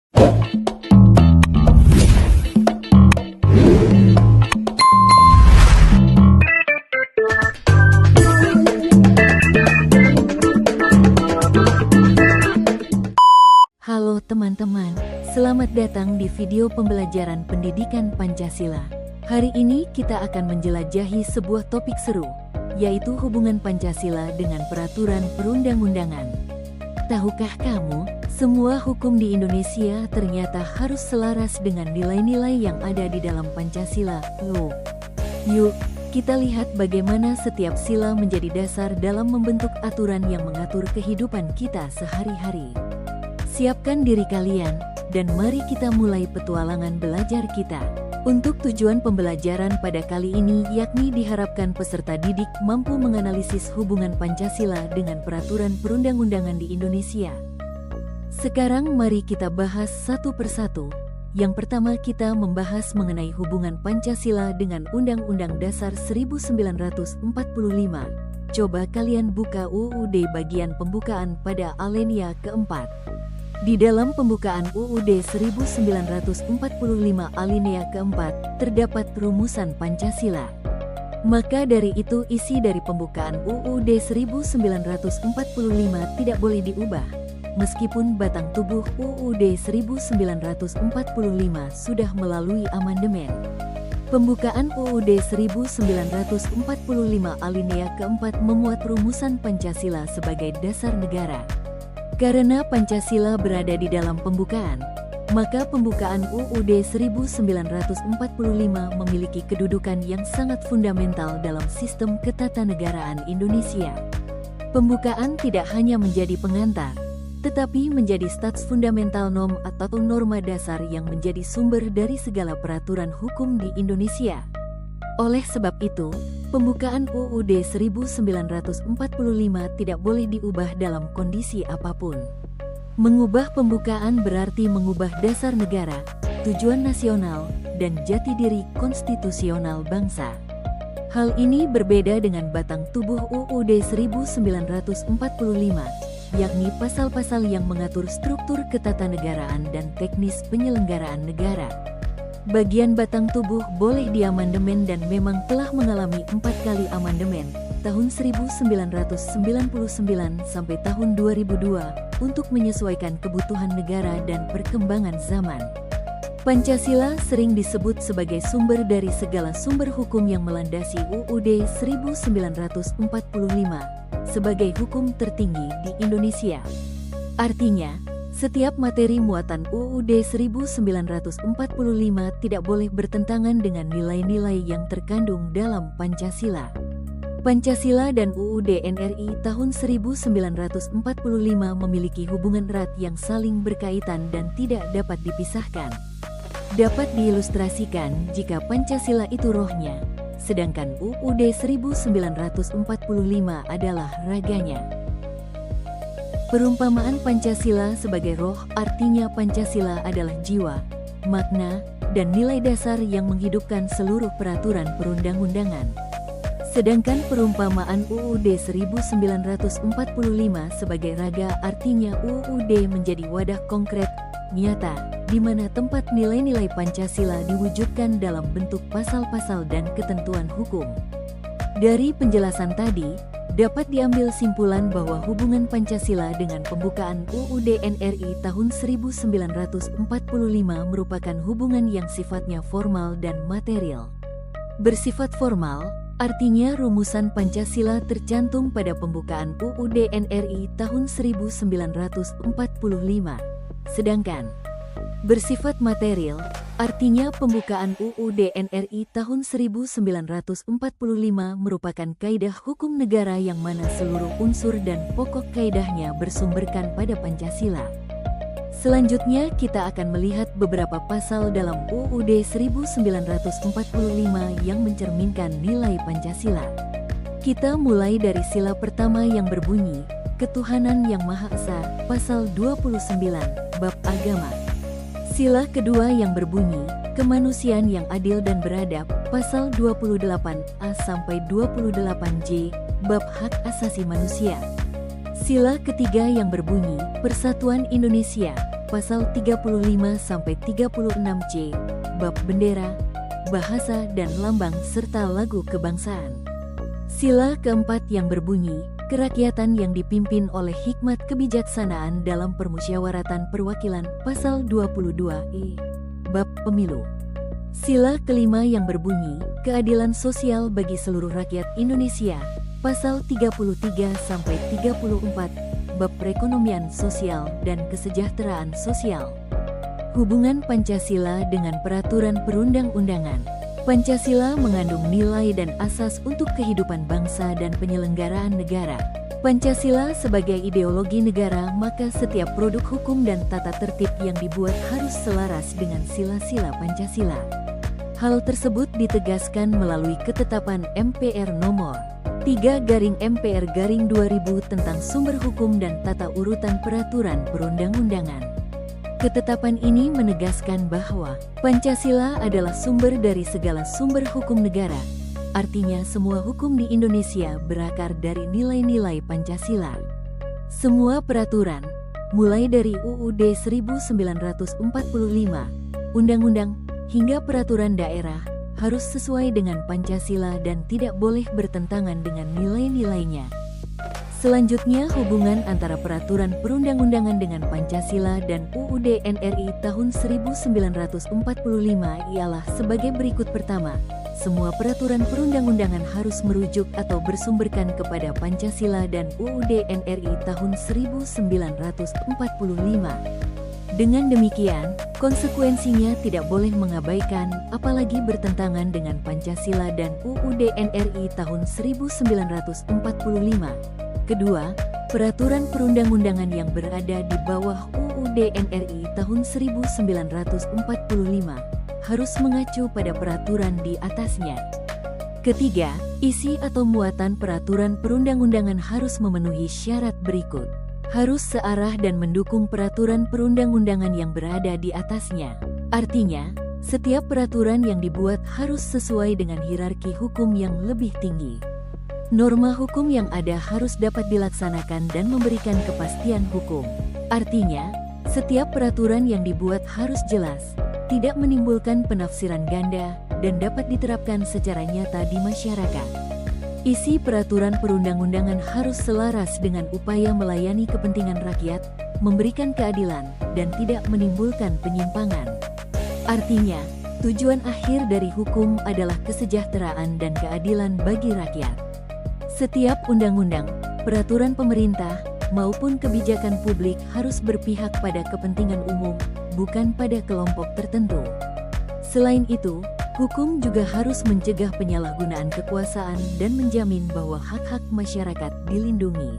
Halo teman-teman, selamat datang di video pembelajaran pendidikan Pancasila. Hari ini kita akan menjelajahi sebuah topik seru, yaitu hubungan Pancasila dengan peraturan perundang-undangan. Tahukah kamu, semua hukum di Indonesia ternyata harus selaras dengan nilai-nilai yang ada di dalam Pancasila. Yuk, kita lihat bagaimana setiap sila menjadi dasar dalam membentuk aturan yang mengatur kehidupan kita sehari-hari. Siapkan diri kalian, dan mari kita mulai petualangan belajar kita. Untuk tujuan pembelajaran pada kali ini yakni diharapkan peserta didik mampu menganalisis hubungan Pancasila dengan peraturan perundang-undangan di Indonesia. Sekarang mari kita bahas satu persatu. Yang pertama kita membahas mengenai hubungan Pancasila dengan Undang-Undang Dasar 1945. Coba kalian buka UUD bagian pembukaan pada alinea keempat. Di dalam pembukaan UUD 1945 alinea keempat, terdapat rumusan Pancasila. Maka dari itu isi dari pembukaan UUD 1945 tidak boleh diubah, meskipun batang tubuh UUD 1945 sudah melalui amandemen. Pembukaan UUD 1945 alinea keempat memuat rumusan Pancasila sebagai dasar negara. Karena Pancasila berada di dalam pembukaan, maka pembukaan UUD 1945 memiliki kedudukan yang sangat fundamental dalam sistem ketatanegaraan Indonesia. Pembukaan tidak hanya menjadi pengantar, tetapi menjadi status fundamental norm atau norma dasar yang menjadi sumber dari segala peraturan hukum di Indonesia. Oleh sebab itu, pembukaan UUD 1945 tidak boleh diubah dalam kondisi apapun. Mengubah pembukaan berarti mengubah dasar negara, tujuan nasional, dan jati diri konstitusional bangsa. Hal ini berbeda dengan batang tubuh UUD 1945, yakni pasal-pasal yang mengatur struktur ketatanegaraan dan teknis penyelenggaraan negara. Bagian batang tubuh boleh diamandemen dan memang telah mengalami 4 kali amandemen, tahun 1999 sampai tahun 2002, untuk menyesuaikan kebutuhan negara dan perkembangan zaman. Pancasila sering disebut sebagai sumber dari segala sumber hukum yang melandasi UUD 1945, sebagai hukum tertinggi di Indonesia. Artinya, setiap materi muatan UUD 1945 tidak boleh bertentangan dengan nilai-nilai yang terkandung dalam Pancasila. Pancasila dan UUD NRI tahun 1945 memiliki hubungan erat yang saling berkaitan dan tidak dapat dipisahkan. Dapat diilustrasikan jika Pancasila itu rohnya, sedangkan UUD 1945 adalah raganya. Perumpamaan Pancasila sebagai roh artinya Pancasila adalah jiwa, makna, dan nilai dasar yang menghidupkan seluruh peraturan perundang-undangan. Sedangkan perumpamaan UUD 1945 sebagai raga artinya UUD menjadi wadah konkret, nyata, di mana tempat nilai-nilai Pancasila diwujudkan dalam bentuk pasal-pasal dan ketentuan hukum. Dari penjelasan tadi, dapat diambil simpulan bahwa hubungan Pancasila dengan pembukaan UUD NRI tahun 1945 merupakan hubungan yang sifatnya formal dan material. Bersifat formal, artinya rumusan Pancasila tercantum pada pembukaan UUD NRI tahun 1945. Sedangkan bersifat material, artinya pembukaan UUD NRI tahun 1945 merupakan kaidah hukum negara yang mana seluruh unsur dan pokok kaidahnya bersumberkan pada Pancasila. Selanjutnya kita akan melihat beberapa pasal dalam UUD 1945 yang mencerminkan nilai Pancasila. Kita mulai dari sila pertama yang berbunyi, Ketuhanan Yang Maha Esa, pasal 29, bab agama. Sila kedua yang berbunyi, Kemanusiaan yang Adil dan Beradab, pasal 28A sampai 28J, bab Hak Asasi Manusia. Sila ketiga yang berbunyi, Persatuan Indonesia, pasal 35-36C, bab bendera, bahasa dan lambang serta lagu kebangsaan. Sila keempat yang berbunyi, kerakyatan yang dipimpin oleh hikmat kebijaksanaan dalam permusyawaratan perwakilan, pasal 22E, bab pemilu. Sila kelima yang berbunyi, keadilan sosial bagi seluruh rakyat Indonesia, pasal 33-34, bab perekonomian sosial dan kesejahteraan sosial. Hubungan Pancasila dengan peraturan perundang-undangan. Pancasila mengandung nilai dan asas untuk kehidupan bangsa dan penyelenggaraan negara. Pancasila sebagai ideologi negara, maka setiap produk hukum dan tata tertib yang dibuat harus selaras dengan sila-sila Pancasila. Hal tersebut ditegaskan melalui ketetapan MPR nomor 3/MPR/2000 tentang sumber hukum dan tata urutan peraturan perundang-undangan. Ketetapan ini menegaskan bahwa Pancasila adalah sumber dari segala sumber hukum negara. Artinya semua hukum di Indonesia berakar dari nilai-nilai Pancasila. Semua peraturan, mulai dari UUD 1945, undang-undang, hingga peraturan daerah, harus sesuai dengan Pancasila dan tidak boleh bertentangan dengan nilai-nilainya. Selanjutnya, hubungan antara peraturan perundang-undangan dengan Pancasila dan UUD NRI tahun 1945 ialah sebagai berikut. Pertama, semua peraturan perundang-undangan harus merujuk atau bersumberkan kepada Pancasila dan UUD NRI tahun 1945. Dengan demikian, konsekuensinya tidak boleh mengabaikan, apalagi bertentangan dengan Pancasila dan UUD NRI tahun 1945. Kedua, peraturan perundang-undangan yang berada di bawah UUD NRI tahun 1945 harus mengacu pada peraturan di atasnya. Ketiga, isi atau muatan peraturan perundang-undangan harus memenuhi syarat berikut. Harus searah dan mendukung peraturan perundang-undangan yang berada di atasnya. Artinya, setiap peraturan yang dibuat harus sesuai dengan hierarki hukum yang lebih tinggi. Norma hukum yang ada harus dapat dilaksanakan dan memberikan kepastian hukum. Artinya, setiap peraturan yang dibuat harus jelas, tidak menimbulkan penafsiran ganda, dan dapat diterapkan secara nyata di masyarakat. Isi peraturan perundang-undangan harus selaras dengan upaya melayani kepentingan rakyat, memberikan keadilan, dan tidak menimbulkan penyimpangan. Artinya, tujuan akhir dari hukum adalah kesejahteraan dan keadilan bagi rakyat. Setiap undang-undang, peraturan pemerintah, maupun kebijakan publik harus berpihak pada kepentingan umum, bukan pada kelompok tertentu. Selain itu, hukum juga harus mencegah penyalahgunaan kekuasaan dan menjamin bahwa hak-hak masyarakat dilindungi.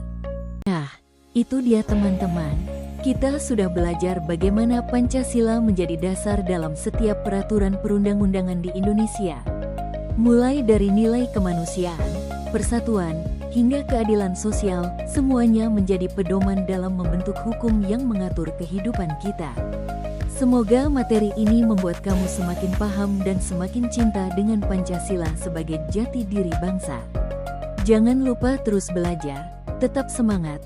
Nah, itu dia teman-teman. Kita sudah belajar bagaimana Pancasila menjadi dasar dalam setiap peraturan perundang-undangan di Indonesia. Mulai dari nilai kemanusiaan, persatuan, hingga keadilan sosial, semuanya menjadi pedoman dalam membentuk hukum yang mengatur kehidupan kita. Semoga materi ini membuat kamu semakin paham dan semakin cinta dengan Pancasila sebagai jati diri bangsa. Jangan lupa terus belajar, tetap semangat.